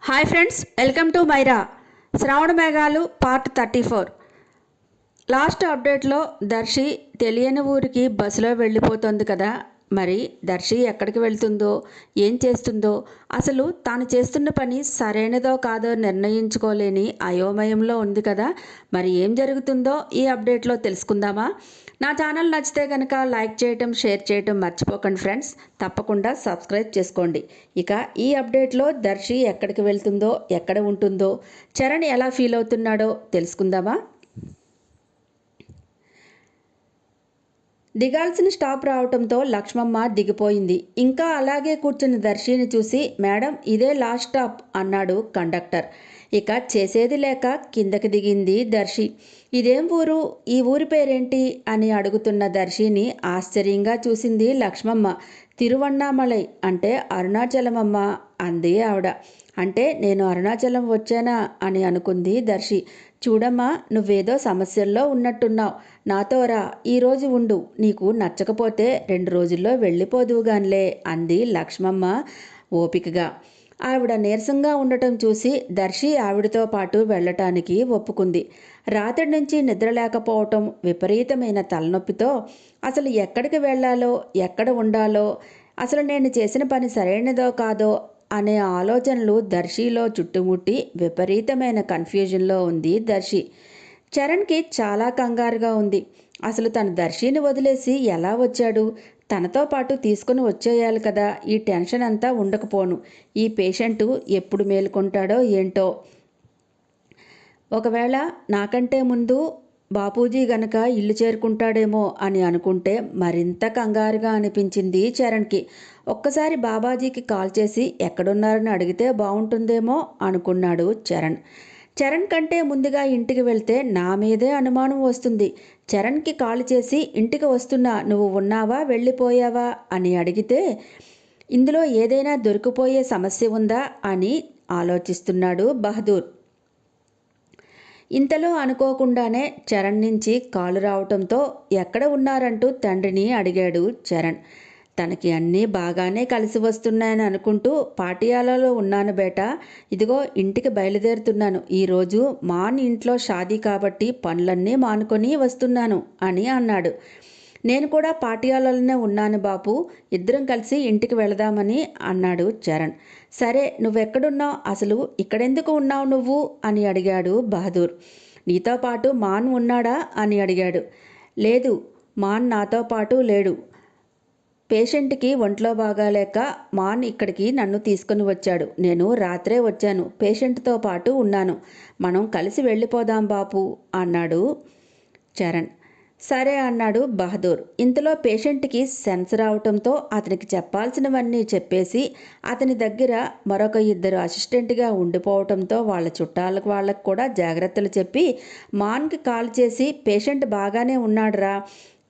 Hi friends, welcome to Myra. Shravana Meghalu part 34. Last అప్డేట్లో Darsi తెలియని ఊరికి బస్సులో వెళ్ళిపోతుంది కదా. మరి దర్శి ఎక్కడికి వెళ్తుందో, ఏం చేస్తుందో, అసలు తాను చేస్తున్న పని సరైనదో కాదో నిర్ణయించుకోలేని అయోమయంలో ఉంది కదా. మరి ఏం జరుగుతుందో ఈ అప్డేట్లో తెలుసుకుందామా? నా ఛానల్ నచ్చితే కనుక లైక్ చేయటం, షేర్ చేయటం మర్చిపోకండి ఫ్రెండ్స్. తప్పకుండా సబ్స్క్రైబ్ చేసుకోండి. ఇక ఈ అప్డేట్లో దర్శి ఎక్కడికి వెళ్తుందో, ఎక్కడ ఉంటుందో, చరణ్ ఎలా ఫీల్ అవుతున్నాడో తెలుసుకుందామా? దిగాల్సిన స్టాప్ రావటంతో లక్ష్మమ్మ దిగిపోయింది. ఇంకా అలాగే కూర్చున్న దర్శిని చూసి, మేడం ఇదే లాస్ట్ స్టాప్ అన్నాడు కండక్టర్. ఇక చేసేది లేక కిందకి దిగింది దర్శి. ఇదేం ఊరు, ఈ ఊరి పేరేంటి అని అడుగుతున్న దర్శిని ఆశ్చర్యంగా చూసింది లక్ష్మమ్మ. తిరువన్నామలై అంటే అరుణాచలమమ్మ అంది ఆవిడ. అంటే నేను అరుణాచలం వచ్చానా అని అనుకుంది దర్శి. చూడమ్మా, నువ్వేదో సమస్యల్లో ఉన్నట్టున్నావు. నాతో రా, ఈరోజు ఉండు, నీకు నచ్చకపోతే 2 రోజుల్లో వెళ్ళిపోదువుగాన్లే అంది లక్ష్మమ్మ ఓపికగా. ఆవిడ నీరసంగా ఉండటం చూసి దర్శి ఆవిడతో పాటు వెళ్ళటానికి ఒప్పుకుంది. రాత్రి నుంచి నిద్ర లేకపోవటం, విపరీతమైన తలనొప్పితో అసలు ఎక్కడికి వెళ్ళాలో, ఎక్కడ ఉండాలో, అసలు నేను చేసిన పని సరైనదో కాదో అనే ఆలోచనలు దర్శిలో చుట్టుముట్టి విపరీతమైన కన్ఫ్యూజన్లో ఉంది దర్శి. చరణ్కి చాలా కంగారుగా ఉంది. అసలు తను దర్శిని వదిలేసి ఎలా వచ్చాడు? తనతో పాటు తీసుకుని వచ్చేయాలి కదా. ఈ టెన్షన్ అంతా ఉండకపోను. ఈ పేషెంటు ఎప్పుడు మేలుకుంటాడో ఏంటో. ఒకవేళ నాకంటే ముందు బాపూజీ గనక ఇల్లు చేరుకుంటాడేమో అని అనుకుంటే మరింత కంగారుగా అనిపించింది చరణ్కి. ఒక్కసారి బాబాజీకి కాల్ చేసి ఎక్కడున్నారని అడిగితే బాగుంటుందేమో అనుకున్నాడు చరణ్. చరణ్ కంటే ముందుగా ఇంటికి వెళ్తే నా మీదే అనుమానం వస్తుంది. చరణ్కి కాల్ చేసి ఇంటికి వస్తున్నా, నువ్వు ఉన్నావా, వెళ్ళిపోయావా అని అడిగితే ఇందులో ఏదైనా దొరికిపోయే సమస్య ఉందా అని ఆలోచిస్తున్నాడు బహదూర్. ఇంతలో అనుకోకుండానే చరణ్ నుంచి కాలు రావటంతో ఎక్కడ ఉన్నారంటూ తండ్రిని అడిగాడు చరణ్. తనకి అన్నీ బాగానే కలిసి వస్తున్నాయని అనుకుంటూ, పాటియాలలో ఉన్నాను బేటా, ఇదిగో ఇంటికి బయలుదేరుతున్నాను. ఈరోజు మాన్ ఇంట్లో షాదీ కాబట్టి పనులన్నీ మానుకొని వస్తున్నాను అని అన్నాడు. నేను కూడా పాటియాలలోనే ఉన్నాను బాపు, ఇద్దరం కలిసి ఇంటికి వెళదామని అన్నాడు చరణ్. సరే, నువ్వెక్కడున్నావు, అసలు ఇక్కడెందుకు ఉన్నావు నువ్వు అని అడిగాడు బహదూర్. నీతో పాటు మాన్ ఉన్నాడా అని అడిగాడు. లేదు, మాన్ నాతో పాటు లేడు. పేషెంట్కి ఒంట్లో బాగాలేక మాన్ ఇక్కడికి నన్ను తీసుకుని వచ్చాడు. నేను రాత్రే వచ్చాను, పేషెంట్తో పాటు ఉన్నాను. మనం కలిసి వెళ్ళిపోదాం బాపు అన్నాడు చరణ్. సరే అన్నాడు బహదూర్. ఇంతలో పేషెంట్కి సెన్స్ రావటంతో అతనికి చెప్పాల్సినవన్నీ చెప్పేసి అతని దగ్గర మరొక 2 అసిస్టెంట్గా ఉండిపోవటంతో వాళ్ళ చుట్టాలకు వాళ్ళకు కూడా జాగ్రత్తలు చెప్పి మాన్కి కాల్ చేసి పేషెంట్ బాగానే ఉన్నాడురా,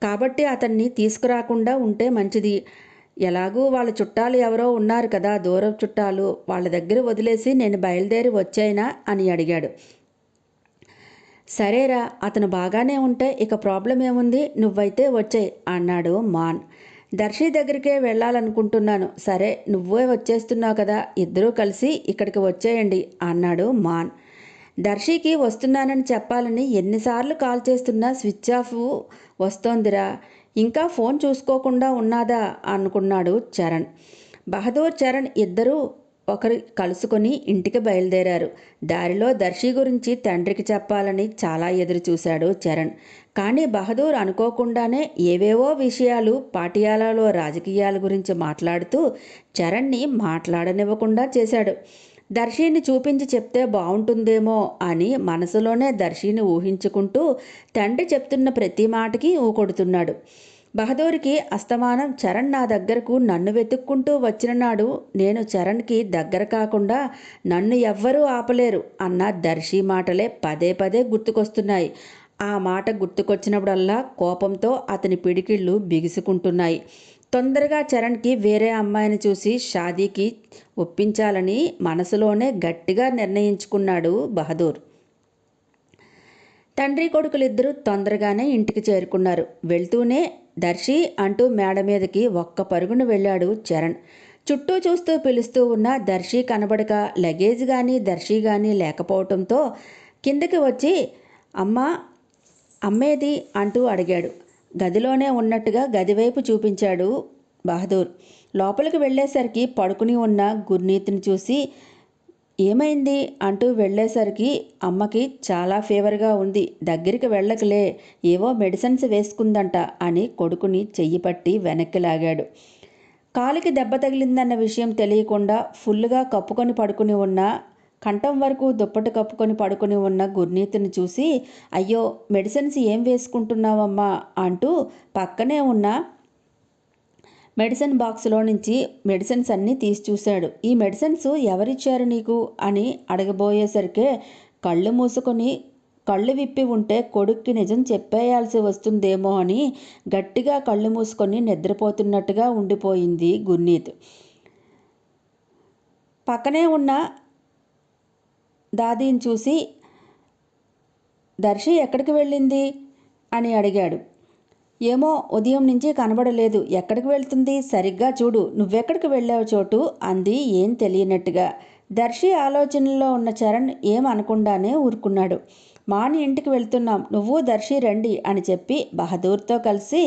కాబట్టి అతన్ని తీసుకురాకుండా ఉంటే మంచిది. ఎలాగూ వాళ్ళ చుట్టాలు ఎవరో ఉన్నారు కదా, దూరం చుట్టాలు, వాళ్ళ దగ్గర వదిలేసి నేను బయలుదేరి వచ్చాయినా అని అడిగాడు. సరేరా, అతను బాగానే ఉంటే ఇక ప్రాబ్లం ఏముంది, నువ్వైతే వచ్చాయి అన్నాడు మాన్. దర్శి దగ్గరికే వెళ్ళాలనుకుంటున్నాను. సరే, నువ్వే వచ్చేస్తున్నావు కదా, ఇద్దరూ కలిసి ఇక్కడికి వచ్చేయండి అన్నాడు మాన్. దర్శికి వస్తున్నానని చెప్పాలని ఎన్నిసార్లు కాల్ చేస్తున్నా స్విచ్ ఆఫ్ వస్తోందిరా, ఇంకా ఫోన్ చూసుకోకుండా ఉన్నాదా అనుకున్నాడు చరణ్. బహదూర్, చరణ్ ఇద్దరూ ఒకరు కలుసుకొని ఇంటికి బయలుదేరారు. దారిలో దర్శి గురించి తండ్రికి చెప్పాలని చాలా ఎదురు చూశాడు చరణ్. కానీ బహదూర్ అనుకోకుండానే ఏవేవో విషయాలు, పాటియాలలో రాజకీయాల గురించి మాట్లాడుతూ చరణ్ని మాట్లాడనివ్వకుండా చేశాడు. దర్శిని చూపించి చెప్తే బాగుంటుందేమో అని మనసులోనే దర్శిని ఊహించుకుంటూ తండ్రి చెప్తున్న ప్రతి మాటకి ఊకొడుతున్నాడు. బహదూర్కి అస్తమానం చరణ్ నా దగ్గరకు నన్ను వెతుక్కుంటూ వచ్చిన నాడు నేను చరణ్కి దగ్గర కాకుండా నన్ను ఎవ్వరూ ఆపలేరు అన్న దర్శి మాటలే పదే పదే గుర్తుకొస్తున్నాయి. ఆ మాట గుర్తుకొచ్చినప్పుడల్లా కోపంతో అతని పిడికిళ్ళు బిగుసుకుంటున్నాయి. తొందరగా చరణ్కి వేరే అమ్మాయిని చూసి షాదీకి ఒప్పించాలని మనసులోనే గట్టిగా నిర్ణయించుకున్నాడు బహదూర్. తండ్రి కొడుకులిద్దరూ తొందరగానే ఇంటికి చేరుకున్నారు. వెళ్తూనే దర్శి అంటూ మేడ మీదకి ఒక్క పరుగున వెళ్ళాడు చరణ్. చుట్టూ చూస్తూ పిలుస్తూ ఉన్న దర్శి కనబడక లగేజ్ కానీ దర్శి కానీ లేకపోవటంతో కిందకి వచ్చి అమ్మ అమ్మేది అంటూ అడిగాడు. గదిలోనే ఉన్నట్టుగా గదివైపు చూపించాడు బహదూర్. లోపలికి వెళ్ళేసరికి పడుకుని ఉన్న గుర్నీత్ని చూసి ఏమైంది అంటూ వెళ్ళేసరికి అమ్మకి చాలా ఫీవర్గా ఉంది, దగ్గరికి వెళ్ళకలే, ఏవో మెడిసిన్స్ వేసుకుందంట అని కొడుకుని చెయ్యి పట్టి వెనక్కి లాగాడు. కాలికి దెబ్బ తగిలిందన్న విషయం తెలియకుండా ఫుల్లుగా కప్పుకొని పడుకుని ఉన్న, కంఠం వరకు దుప్పటి కప్పుకొని పడుకుని ఉన్న గుర్నీతిని చూసి అయ్యో మెడిసిన్స్ ఏం వేసుకుంటున్నావమ్మా అంటూ పక్కనే ఉన్న మెడిసిన్ బాక్స్లో నుంచి మెడిసిన్స్ అన్నీ తీసి చూశాడు. ఈ మెడిసిన్స్ ఎవరిచ్చారు నీకు అని అడగబోయేసరికే కళ్ళు విప్పి ఉంటే కొడుక్కి నిజం చెప్పేయాల్సి వస్తుందేమో అని గట్టిగా కళ్ళు మూసుకొని నిద్రపోతున్నట్టుగా ఉండిపోయింది గుర్నీత్. పక్కనే ఉన్న దాదీని చూసి దర్శి ఎక్కడికి వెళ్ళింది అని అడిగాడు. ఏమో ఉదయం నుంచి కనబడలేదు, ఎక్కడికి వెళ్తుంది, సరిగ్గా చూడు, నువ్వెక్కడికి వెళ్ళావు చోటు అంది ఏం తెలియనట్టుగా. దర్శి ఆలోచనలో ఉన్న చరణ్ ఏం అనకుండానే ఊరుకున్నాడు. మాని ఇంటికి వెళ్తున్నాం, నువ్వు దర్శి రండి అని చెప్పి బహదూర్తో కలిసి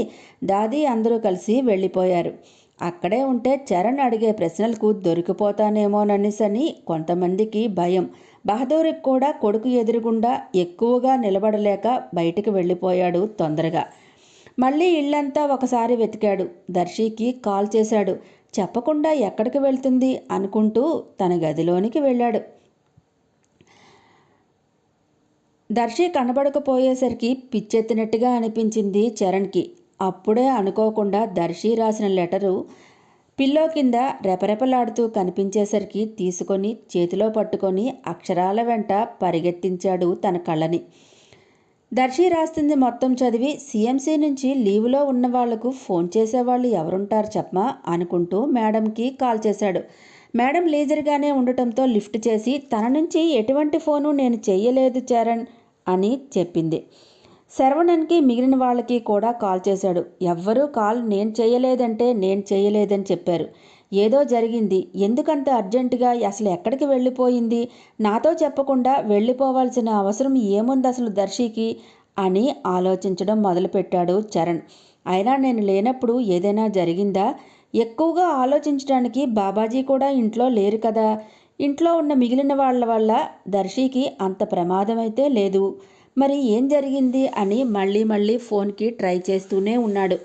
దాదీ అందరూ కలిసి వెళ్ళిపోయారు. అక్కడే ఉంటే చరణ్ అడిగే ప్రశ్నలకు దొరికిపోతానేమోననిసని కొంతమందికి భయం. బహదూర్కి కూడా కొడుకు ఎదురుగుండా ఎక్కువగా నిలబడలేక బయటికి వెళ్ళిపోయాడు తొందరగా. మళ్ళీ ఇల్లంతా ఒకసారి వెతికాడు. దర్శికి కాల్ చేశాడు. చెప్పకుండా ఎక్కడికి వెళ్తుంది అనుకుంటూ తన గదిలోనికి వెళ్ళాడు. దర్శి కనబడకపోయేసరికి పిచ్చెత్తినట్టుగా అనిపించింది చరణ్కి. అప్పుడే అనుకోకుండా దర్శి రాసిన లెటరు పిల్లో కింద రెపరెపలాడుతూ కనిపించేసరికి తీసుకొని చేతిలో పట్టుకొని అక్షరాల వెంట పరిగెత్తించాడు తన కళ్ళని. దర్శి రాస్తుంది మొత్తం చదివి సిఎంసి నుంచి లీవులో ఉన్న వాళ్లకు ఫోన్ చేసేవాళ్ళు ఎవరుంటారు చెప్పమా అనుకుంటూ మేడంకి కాల్ చేశాడు. మేడం లీజర్గానే ఉండటంతో లిఫ్ట్ చేసి తన నుంచి ఎటువంటి ఫోను నేను చెయ్యలేదు చరణ్ అని చెప్పింది. శరవణన్కి మిగిలిన వాళ్ళకి కూడా కాల్ చేశాడు. ఎవ్వరూ కాల్ నేను చేయలేదంటే నేను చేయలేదని చెప్పారు. ఏదో జరిగింది, ఎందుకంత అర్జెంటుగా, అసలు ఎక్కడికి వెళ్ళిపోయింది, నాతో చెప్పకుండా వెళ్ళిపోవాల్సిన అవసరం ఏముంది అసలు దర్శికి అని ఆలోచించడం మొదలుపెట్టాడు చరణ్. అయినా నేను లేనప్పుడు ఏదైనా జరిగిందా? ఎక్కువగా ఆలోచించడానికి బాబాజీ కూడా ఇంట్లో లేరు కదా. ఇంట్లో ఉన్న మిగిలిన వాళ్ళ వల్ల దర్శికి అంత ప్రమాదమైతే లేదు. మరి ఏం జరిగింది అని మళ్ళీ ఫోన్కి ట్రై చేస్తూనే ఉన్నాడు.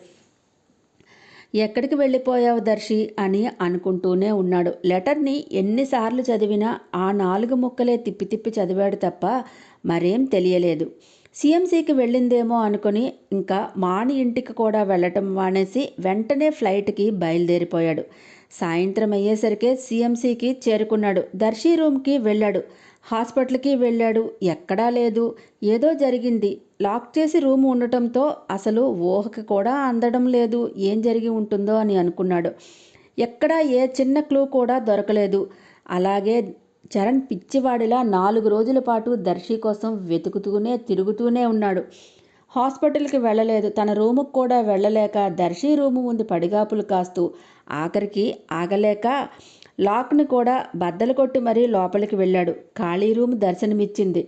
ఎక్కడికి వెళ్ళిపోయావు దర్శి అని అనుకుంటూనే ఉన్నాడు. లెటర్ని ఎన్నిసార్లు చదివినా ఆ 4 ముక్కలే తిప్పి చదివాడు తప్ప మరేం తెలియలేదు. సిఎంసికి వెళ్ళిందేమో అనుకుని ఇంకా మాని ఇంటికి కూడా వెళ్ళటం మానేసి వెంటనే ఫ్లైట్కి బయలుదేరిపోయాడు. సాయంత్రం అయ్యేసరికే సిఎంసికి చేరుకున్నాడు. దర్శి రూమ్కి వెళ్ళాడు. హాస్పిటల్కి వెళ్ళాడు. ఎక్కడా లేదు. ఏదో జరిగింది. లాక్ చేసి రూమ్ ఉండటంతో అసలు ఊహకి కూడా అందడం లేదు ఏం జరిగి ఉంటుందో అని అనుకున్నాడు. ఎక్కడా ఏ చిన్న క్లూ కూడా దొరకలేదు. అలాగే చరణ్ పిచ్చివాడిలా 4 రోజుల పాటు దర్శి కోసం తిరుగుతూనే ఉన్నాడు. హాస్పిటల్కి వెళ్ళలేదు. తన రూముకు కూడా వెళ్ళలేక దర్శి రూము ముందు పడిగాపులు కాస్తూ ఆఖరికి ఆగలేక లాక్ను కూడా బద్దలు కొట్టి మరీ లోపలికి వెళ్ళాడు. ఖాళీ రూమ్ దర్శనమిచ్చింది.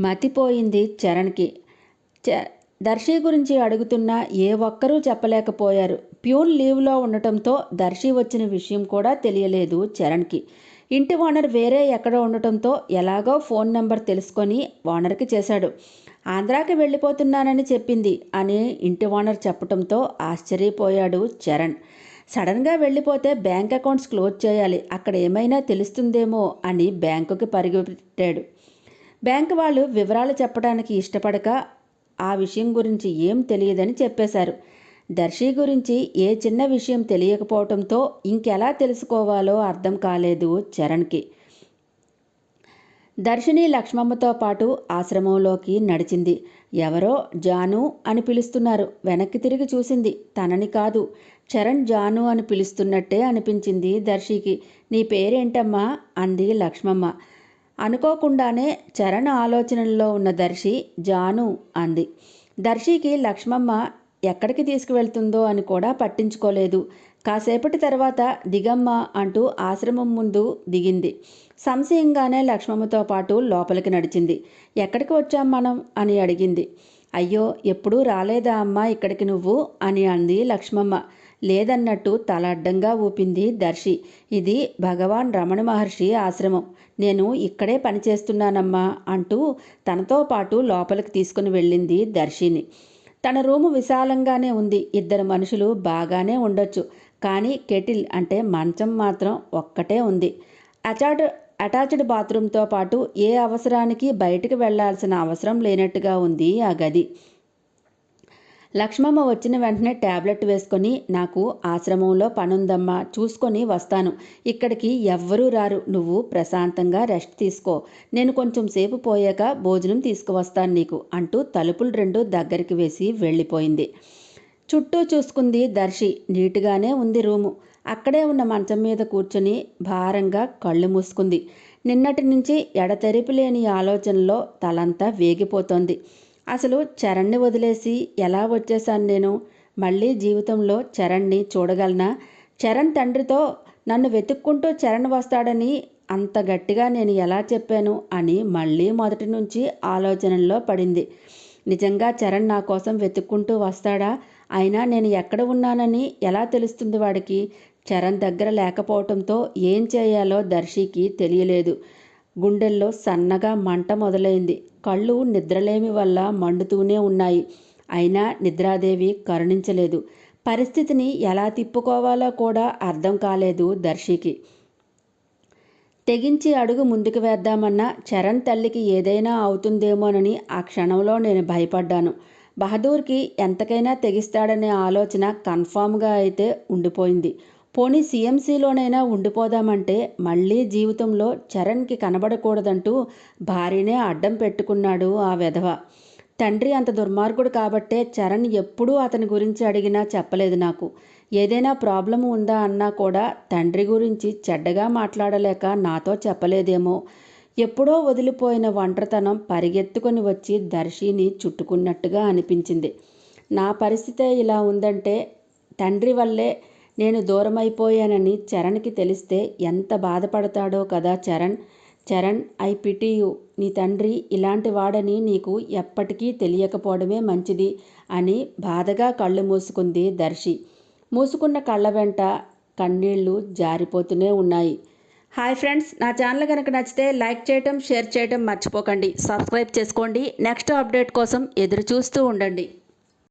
మతిపోయింది చరణ్కి. దర్శి గురించి అడుగుతున్నా ఏ ఒక్కరూ చెప్పలేకపోయారు. ప్యూన్ లీవ్లో ఉండటంతో దర్శి వచ్చిన విషయం కూడా తెలియలేదు చరణ్కి. ఇంటి ఓనర్ వేరే ఎక్కడ ఉండటంతో ఎలాగో ఫోన్ నెంబర్ తెలుసుకొని ఓనర్కి చేశాడు. ఆంధ్రాకి వెళ్ళిపోతున్నానని చెప్పింది అని ఇంటి ఓనర్ చెప్పడంతో ఆశ్చర్యపోయాడు చరణ్. సడన్గా వెళ్ళిపోతే బ్యాంక్ అకౌంట్స్ క్లోజ్ చేయాలి, అక్కడ ఏమైనా తెలుస్తుందేమో అని బ్యాంకుకి పరిగెట్టాడు. బ్యాంకు వాళ్ళు వివరాలు చెప్పడానికి ఇష్టపడక ఆ విషయం గురించి ఏం తెలియదని చెప్పేశారు. దర్శి గురించి ఏ చిన్న విషయం తెలియకపోవడంతో ఇంకెలా తెలుసుకోవాలో అర్థం కాలేదు చరణ్కి. దర్శిని లక్ష్మమ్మతో పాటు ఆశ్రమంలోకి నడిచింది. ఎవరో జాను అని పిలుస్తున్నారు. వెనక్కి తిరిగి చూసింది. తనని కాదు, చరణ్ జాను అని పిలుస్తున్నట్టే అనిపించింది దర్శికి. నీ పేరేంటమ్మా అంది లక్ష్మమ్మ. అనుకోకుండానే చరణ్ ఆలోచనల్లో ఉన్న దర్శి జాను అంది. దర్శికి లక్ష్మమ్మ ఎక్కడికి తీసుకువెళ్తుందో అని కూడా పట్టించుకోలేదు. కాసేపటి తర్వాత దిగమ్మ అంటూ ఆశ్రమం ముందు దిగింది. సంశయంగానే లక్ష్మమ్మతో పాటు లోపలికి నడిచింది. ఎక్కడికి వచ్చాం మనం అని అడిగింది. అయ్యో, ఎప్పుడూ రాలేదా అమ్మా ఇక్కడికి నువ్వు అని అంది లక్ష్మమ్మ. లేదన్నట్టు తల అడ్డంగా ఊపింది దర్శి. ఇది భగవాన్ రమణ మహర్షి ఆశ్రమం. నేను ఇక్కడే పనిచేస్తున్నానమ్మా అంటూ తనతో పాటు లోపలికి తీసుకుని వెళ్ళింది దర్శిని. తన రూము విశాలంగానే ఉంది. ఇద్దరు మనుషులు బాగానే ఉండొచ్చు. కానీ కెటిల్ అంటే మంచం మాత్రం ఒక్కటే ఉంది. అటాచ్డ్ బాత్రూంతో పాటు ఏ అవసరానికి బయటికి వెళ్లాల్సిన అవసరం లేనట్టుగా ఉంది ఆ గది. లక్ష్మమ్మ వచ్చిన వెంటనే ట్యాబ్లెట్ వేసుకొని, నాకు ఆశ్రమంలో పనుందమ్మా, చూసుకొని వస్తాను. ఇక్కడికి ఎవ్వరూ రారు. నువ్వు ప్రశాంతంగా రెస్ట్ తీసుకో. నేను కొంచెం సేపు పోయాక భోజనం తీసుకువస్తాను నీకు అంటూ తలుపులు రెండు దగ్గరికి వేసి వెళ్ళిపోయింది. చుట్టూ చూసుకుంది దర్శి. నీటుగానే ఉంది రూము. అక్కడే ఉన్న మంచం మీద కూర్చొని భారంగా కళ్ళు మూసుకుంది. నిన్నటి నుంచి ఎడతెరిపి లేని ఆలోచనలో తలంతా వేగిపోతోంది. అసలు చరణ్ని వదిలేసి ఎలా వచ్చేశాను నేను? మళ్ళీ జీవితంలో చరణ్ని చూడగలనా? చరణ్ తండ్రితో నన్ను వెతుక్కుంటూ చరణ్ వస్తాడని అంత గట్టిగా నేను ఎలా చెప్పాను అని మళ్ళీ మొదటి నుంచి ఆలోచనల్లో పడింది. నిజంగా చరణ్ నా కోసం వెతుక్కుంటూ వస్తాడా? అయినా నేను ఎక్కడ ఉన్నానని ఎలా తెలుస్తుంది వాడికి? చరణ్ దగ్గర లేకపోవటంతో ఏం చేయాలో దర్శికి తెలియలేదు. గుండెల్లో సన్నగా మంట మొదలైంది. కళ్ళు నిద్రలేమి వల్ల మండుతూనే ఉన్నాయి. అయినా నిద్రాదేవి కరుణించలేదు. పరిస్థితిని ఎలా తిప్పుకోవాలో కూడా అర్థం కాలేదు దర్శికి. తెగించి అడుగు ముందుకు వేద్దామన్నా చరణ్ తల్లికి ఏదైనా అవుతుందేమోనని ఆ క్షణంలో నేను భయపడ్డాను. బహదూర్కి ఎంతకైనా తెగిస్తాడనే ఆలోచన కన్ఫామ్గా అయితే ఉండిపోయింది. పోనీ సీఎంసీలోనైనా ఉండిపోదామంటే మళ్ళీ జీవితంలో చరణ్కి కనబడకూడదంటూ భార్యనే అడ్డం పెట్టుకున్నాడు ఆ వెధవ. తండ్రి అంత దుర్మార్గుడు కాబట్టే చరణ్ ఎప్పుడూ అతని గురించి అడిగినా చెప్పలేదు నాకు. ఏదైనా ప్రాబ్లం ఉందా అన్నా కూడా తండ్రి గురించి చెడ్డగా మాట్లాడలేక నాతో చెప్పలేదేమో. ఎప్పుడో వదిలిపోయిన ఒంటరితనం పరిగెత్తుకొని వచ్చి దర్శిని చుట్టుకున్నట్టుగా అనిపించింది. నా పరిస్థితే ఇలా ఉందంటే తండ్రి వల్లే నేను దూరమైపోయానని చరణ్కి తెలిస్తే ఎంత బాధపడతాడో కదా Charan. Charan, I pity you. నీ తండ్రి ఇలాంటి వాడని నీకు ఎప్పటికీ తెలియకపోవడమే మంచిది అని బాధగా కళ్ళు మూసుకుంది దర్శి. మూసుకున్న కళ్ళ వెంట కన్నీళ్లు జారిపోతూనే ఉన్నాయి. హాయ్ ఫ్రెండ్స్, నా ఛానల్ కనుక నచ్చితే లైక్ చేయటం, షేర్ చేయటం మర్చిపోకండి. సబ్స్క్రైబ్ చేసుకోండి. నెక్స్ట్ అప్డేట్ కోసం ఎదురు చూస్తూ ఉండండి.